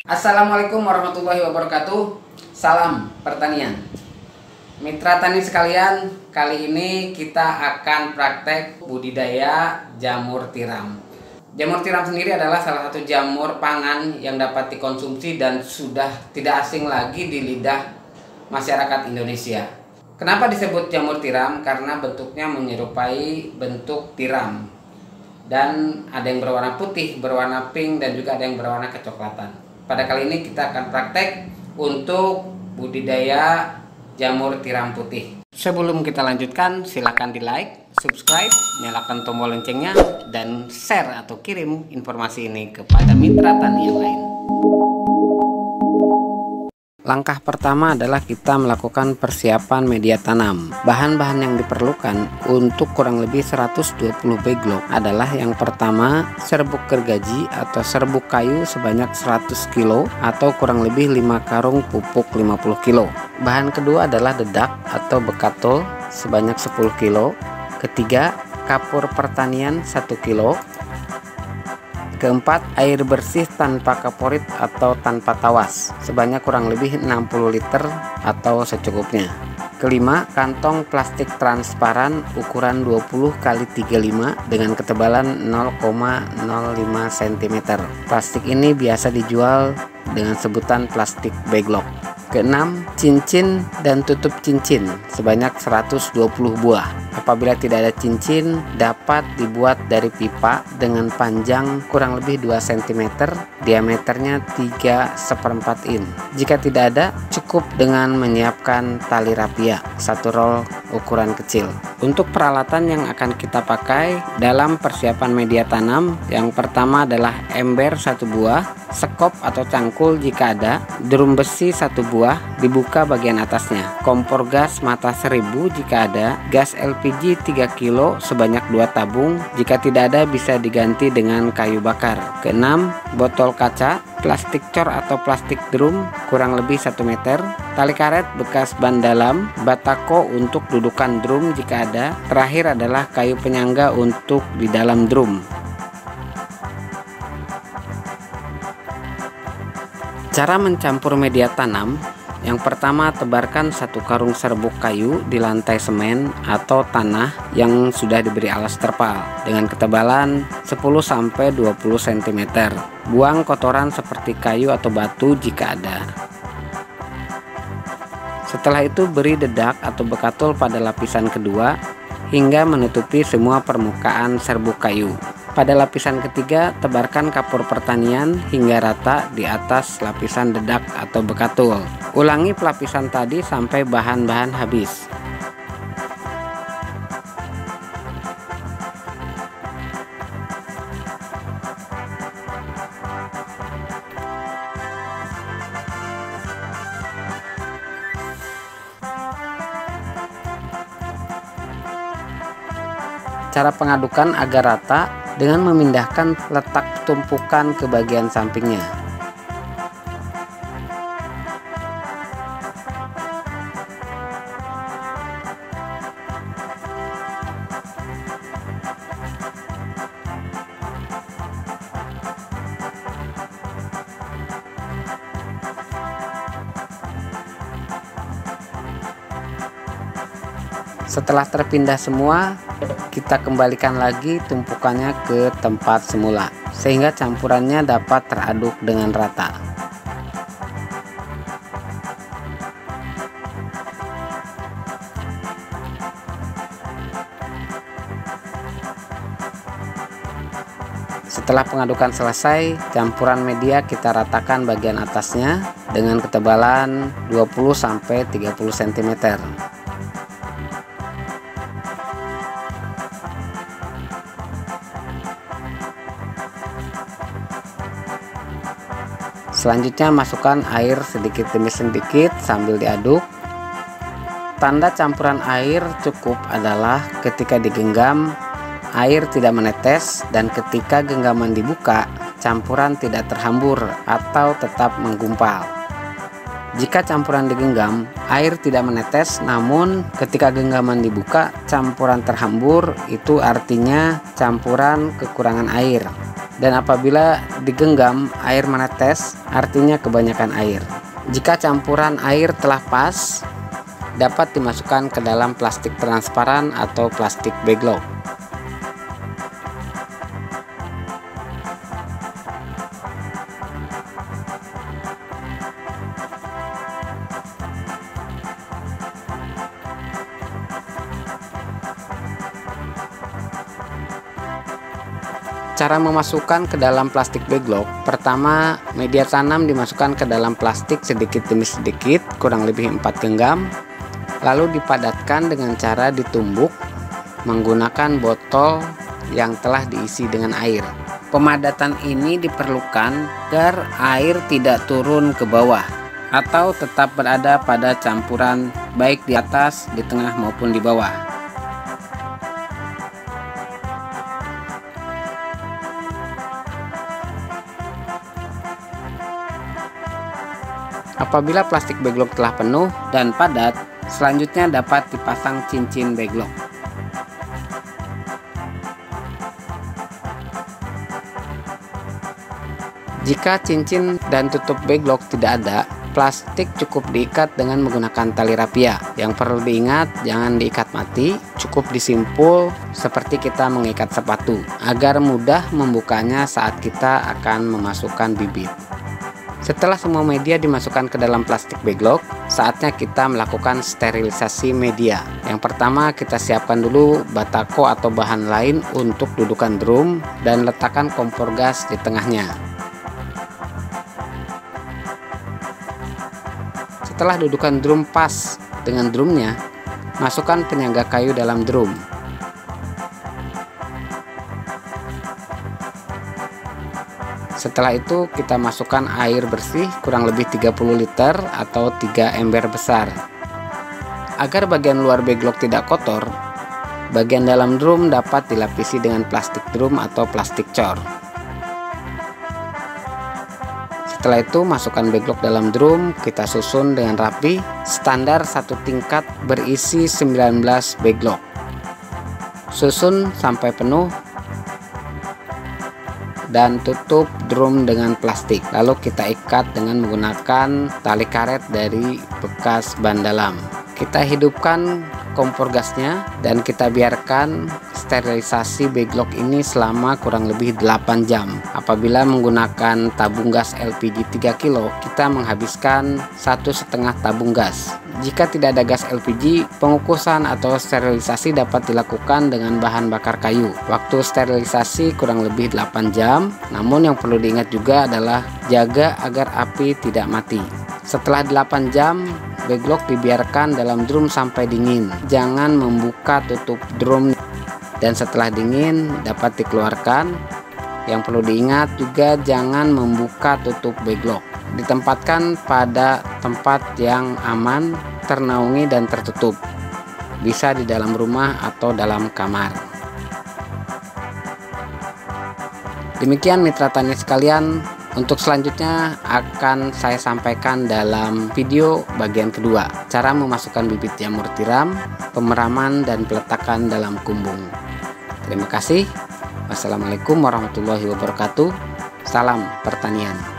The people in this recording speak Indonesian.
Assalamualaikum warahmatullahi wabarakatuh. Salam pertanian. Mitra tani sekalian, kali ini kita akan praktek budidaya jamur tiram. Jamur tiram sendiri adalah salah satu jamur pangan yang dapat dikonsumsi dan sudah tidak asing lagi di lidah masyarakat Indonesia. Kenapa disebut jamur tiram? Karena bentuknya menyerupai bentuk tiram. Dan ada yang berwarna putih, berwarna pink, dan juga ada yang berwarna kecoklatan. Pada kali ini kita akan praktek untuk budidaya jamur tiram putih. Sebelum kita lanjutkan, silakan di like, subscribe, nyalakan tombol loncengnya, dan share atau kirim informasi ini kepada mitra tani yang lain. Langkah pertama adalah kita melakukan persiapan media tanam. Bahan-bahan yang diperlukan untuk kurang lebih 120 backlog adalah yang pertama serbuk gergaji atau serbuk kayu sebanyak 100 kg atau kurang lebih 5 karung pupuk 50 kg. Bahan kedua adalah dedak atau bekatol sebanyak 10 kg. Ketiga, kapur pertanian 1 kg. Keempat, air bersih tanpa kaporit atau tanpa tawas sebanyak kurang lebih 60 liter atau secukupnya. Kelima, kantong plastik transparan ukuran 20 x 35 dengan ketebalan 0,05 cm. Plastik ini biasa dijual dengan sebutan plastik backlog. Keenam, cincin dan tutup cincin sebanyak 120 buah. Apabila tidak ada cincin, dapat dibuat dari pipa dengan panjang kurang lebih 2 cm, diameternya 3/4 in. Jika tidak ada, cukup dengan menyiapkan tali rapia 1 roll ukuran kecil. Untuk peralatan yang akan kita pakai dalam persiapan media tanam, yang pertama adalah ember 1 buah, sekop atau cangkul jika ada, drum besi 1 buah dibuka bagian atasnya, kompor gas mata 1000 jika ada, gas LPG 3 kg sebanyak 2 tabung, jika tidak ada bisa diganti dengan kayu bakar. Keenam, botol kaca, plastik cor atau plastik drum kurang lebih 1 meter, tali karet bekas ban dalam, batako untuk dudukan drum jika ada, terakhir adalah kayu penyangga untuk di dalam drum. Cara mencampur media tanam, yang pertama tebarkan 1 karung serbuk kayu di lantai semen atau tanah yang sudah diberi alas terpal dengan ketebalan 10-20 cm. Buang kotoran seperti kayu atau batu jika ada. Setelah itu beri dedak atau bekatol pada lapisan kedua hingga menutupi semua permukaan serbuk kayu. Pada lapisan ketiga, tebarkan kapur pertanian hingga rata di atas lapisan dedak atau bekatol. Ulangi pelapisan tadi sampai bahan-bahan habis. Cara pengadukan agar rata dengan memindahkan letak tumpukan ke bagian sampingnya. Setelah terpindah semua, kita kembalikan lagi tumpukannya ke tempat semula sehingga campurannya dapat teraduk dengan rata. Setelah pengadukan selesai, campuran media kita ratakan bagian atasnya dengan ketebalan 20-30 cm. Selanjutnya masukkan air sedikit demi sedikit sambil diaduk. Tanda campuran air cukup adalah ketika digenggam air tidak menetes dan ketika genggaman dibuka campuran tidak terhambur atau tetap menggumpal. Jika campuran digenggam, air tidak menetes, namun ketika genggaman dibuka campuran terhambur, itu artinya campuran kekurangan air. dan apabila digenggam air menetes, artinya kebanyakan air. Jika campuran air telah pas, dapat dimasukkan ke dalam plastik transparan atau plastik backlog. Cara memasukkan ke dalam plastik backlog: pertama, media tanam dimasukkan ke dalam plastik sedikit demi sedikit, kurang lebih 4 genggam, lalu dipadatkan dengan cara ditumbuk menggunakan botol yang telah diisi dengan air. Pemadatan ini diperlukan agar air tidak turun ke bawah atau tetap berada pada campuran, baik di atas, di tengah maupun di bawah. Apabila plastik backlog telah penuh dan padat, selanjutnya dapat dipasang cincin backlog. Jika cincin dan tutup backlog tidak ada, plastik cukup diikat dengan menggunakan tali rapia. Yang perlu diingat, jangan diikat mati, cukup disimpul seperti kita mengikat sepatu, agar mudah membukanya saat kita akan memasukkan bibit. Setelah semua media dimasukkan ke dalam plastik backlog, saatnya kita melakukan sterilisasi media. Yang pertama, kita siapkan dulu batako atau bahan lain untuk dudukan drum dan letakkan kompor gas di tengahnya. Setelah dudukan drum pas dengan drumnya, masukkan penyangga kayu dalam drum. Setelah itu kita masukkan air bersih kurang lebih 30 liter atau 3 ember besar. Agar bagian luar backlog tidak kotor, bagian dalam drum dapat dilapisi dengan plastik drum atau plastik cor. Setelah itu masukkan backlog dalam drum, kita susun dengan rapi, standar satu tingkat berisi 19 backlog. Susun sampai penuh dan tutup drum dengan plastik, lalu kita ikat dengan menggunakan tali karet dari bekas ban dalam. Kita hidupkan kompor gasnya dan kita biarkan sterilisasi backlog ini selama kurang lebih 8 jam. Apabila menggunakan tabung gas LPG 3 kg, kita menghabiskan 1,5 tabung gas. Jika tidak ada gas LPG, pengukusan atau sterilisasi dapat dilakukan dengan bahan bakar kayu. Waktu sterilisasi kurang lebih 8 jam, namun yang perlu diingat juga adalah jaga agar api tidak mati. Setelah 8 jam, backlog dibiarkan dalam drum sampai dingin. Jangan membuka tutup drum, dan setelah dingin dapat dikeluarkan. Yang perlu diingat juga, jangan membuka tutup backlog. Ditempatkan pada tempat yang aman, ternaungi dan tertutup. Bisa di dalam rumah atau dalam kamar. Demikian mitra tani sekalian, untuk selanjutnya akan saya sampaikan dalam video bagian kedua, cara memasukkan bibit jamur tiram, pemeraman dan peletakan dalam kumbung. Terima kasih. Wassalamualaikum warahmatullahi wabarakatuh. Salam pertanian.